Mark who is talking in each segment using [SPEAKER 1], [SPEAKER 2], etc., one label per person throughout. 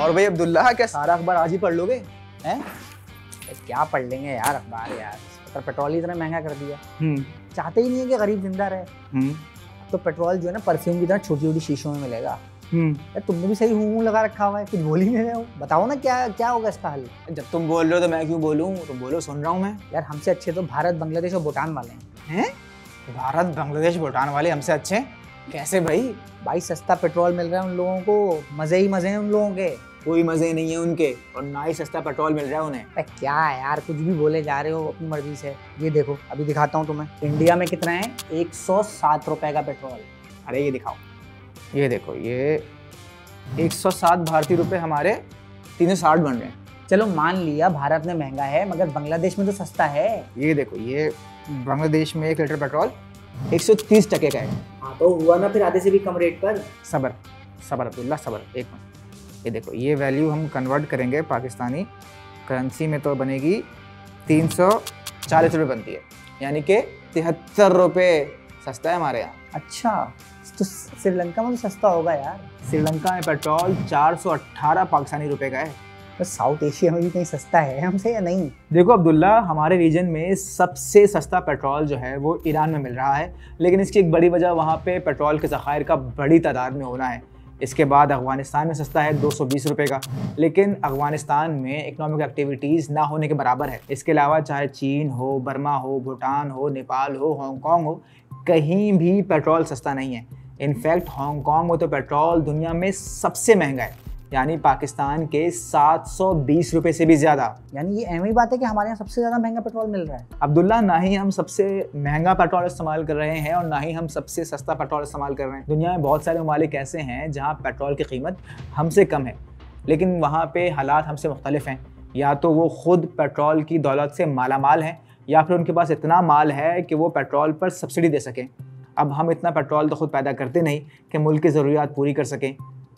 [SPEAKER 1] और भाई अब्दुल्ला, क्या सारा अखबार आज ही पढ़ लोगे हैं?
[SPEAKER 2] क्या पढ़ लेंगे यार अखबार यार, पर पेट्रोल ही इतना महंगा कर दिया। चाहते ही नहीं है कि गरीब जिंदा रहे। तो पेट्रोल जो है ना परफ्यूम की तरह छोटी छोटी शीशों में मिलेगा। यार तुमने भी सही हूँ लगा रखा हुआ है, कुछ बोल ही नहीं रहे हो। बताओ ना क्या क्या होगा इसका हल।
[SPEAKER 1] जब तुम बोल रहे हो तो मैं क्यों बोलूँ? तुम बोलो, सुन रहा हूँ मैं।
[SPEAKER 2] यार हमसे अच्छे तो भारत, बांग्लादेश और भूटान वाले
[SPEAKER 1] हैं। भारत, बांग्लादेश, भूटान वाले हमसे अच्छे कैसे भाई?
[SPEAKER 2] भाई सस्ता पेट्रोल मिल रहा है उन लोगों को, मजे ही मजे हैं उन लोगों के।
[SPEAKER 1] कोई मजे नहीं है उनके, और ना ही सस्ता पेट्रोल मिल रहा है उन्हें।
[SPEAKER 2] क्या यार कुछ भी बोले जा रहे हो अपनी मर्जी से। ये देखो अभी दिखाता हूँ तुम्हें, इंडिया में कितना है 107 रुपए का पेट्रोल।
[SPEAKER 1] अरे ये दिखाओ, ये देखो, ये 107 भारतीय रुपए हमारे 360 बन रहे हैं।
[SPEAKER 2] चलो मान लिया भारत में महंगा है, मगर बांग्लादेश में तो सस्ता है।
[SPEAKER 1] ये देखो, ये बांग्लादेश में 1 लीटर पेट्रोल 130 टके का है।
[SPEAKER 2] हाँ तो हुआ ना फिर आधे से भी कम रेट पर।
[SPEAKER 1] सबर सबर अब्दुल्ला सबर, एक मिनट। ये देखो, ये वैल्यू हम कन्वर्ट करेंगे पाकिस्तानी करेंसी में तो बनेगी 340 रुपये बनती है, यानी कि 73 रुपये सस्ता है हमारे यहाँ।
[SPEAKER 2] अच्छा तो श्रीलंका में तो सस्ता होगा यार।
[SPEAKER 1] श्रीलंका में पेट्रोल 418 पाकिस्तानी रुपए का है।
[SPEAKER 2] तो साउथ एशिया में भी कहीं सस्ता है हमसे या नहीं?
[SPEAKER 1] देखो अब्दुल्ला, हमारे रीजन में सबसे सस्ता पेट्रोल जो है वो ईरान में मिल रहा है, लेकिन इसकी एक बड़ी वजह वहाँ पे पेट्रोल के ज़खायर का बड़ी तादाद में होना है। इसके बाद अफ़गानिस्तान में सस्ता है 220 रुपये का, लेकिन अफ़गानिस्तान में इकोनॉमिक एक्टिविटीज़ ना होने के बराबर है। इसके अलावा चाहे चीन हो, बर्मा हो, भूटान हो, नेपाल हो, हांगकांग हो, कहीं भी पेट्रोल सस्ता नहीं है। इनफैक्ट हांगकांग में तो पेट्रोल दुनिया में सबसे महंगा है, यानी पाकिस्तान के 720 रुपये से भी ज़्यादा।
[SPEAKER 2] यानी ये एवं बात है कि हमारे यहाँ सबसे ज़्यादा महंगा पेट्रोल मिल रहा है।
[SPEAKER 1] अब्दुल्ला, ना ही हम सबसे महंगा पेट्रोल इस्तेमाल कर रहे हैं और ना ही हम सबसे सस्ता पेट्रोल इस्तेमाल कर रहे हैं। दुनिया में बहुत सारे ममालिक ऐसे हैं जहाँ पेट्रोल की कीमत हमसे कम है, लेकिन वहाँ पे हालात हमसे मुख्तलिफ हैं। या तो वो खुद पेट्रोल की दौलत से मालामाल हैं, या फिर उनके पास इतना माल है कि वो पेट्रोल पर सब्सिडी दे सकें। अब हम इतना पेट्रोल तो खुद पैदा करते नहीं कि मुल्क की ज़रूरियात पूरी कर सकें।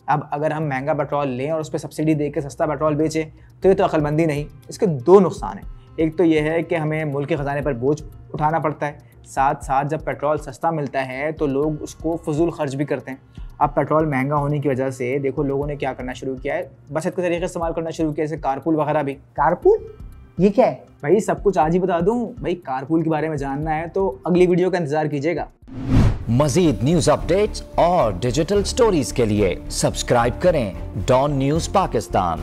[SPEAKER 1] अब अगर हम महंगा पेट्रोल लें और उस पर सब्सिडी दे के सस्ता पेट्रोल बेचें तो ये तो अक्लमंदी नहीं। इसके 2 नुकसान हैं। एक तो ये है कि हमें मुल्क के ख़जाने पर बोझ उठाना पड़ता है, साथ साथ जब पेट्रोल सस्ता मिलता है तो लोग उसको फजूल खर्च भी करते हैं। अब पेट्रोल महंगा होने की वजह से देखो लोगों ने क्या करना शुरू किया है, बचत के तरीके इस्तेमाल करना शुरू किया, जैसे कारपूल वगैरह भी।
[SPEAKER 2] कारपूल ये क्या है
[SPEAKER 1] भाई? सब कुछ आज ही बता दूँ भाई। कारपूल के बारे में जानना है तो अगली वीडियो का इंतज़ार कीजिएगा।
[SPEAKER 3] मजीद न्यूज अपडेट्स और डिजिटल स्टोरीज के लिए सब्सक्राइब करें डॉन न्यूज पाकिस्तान।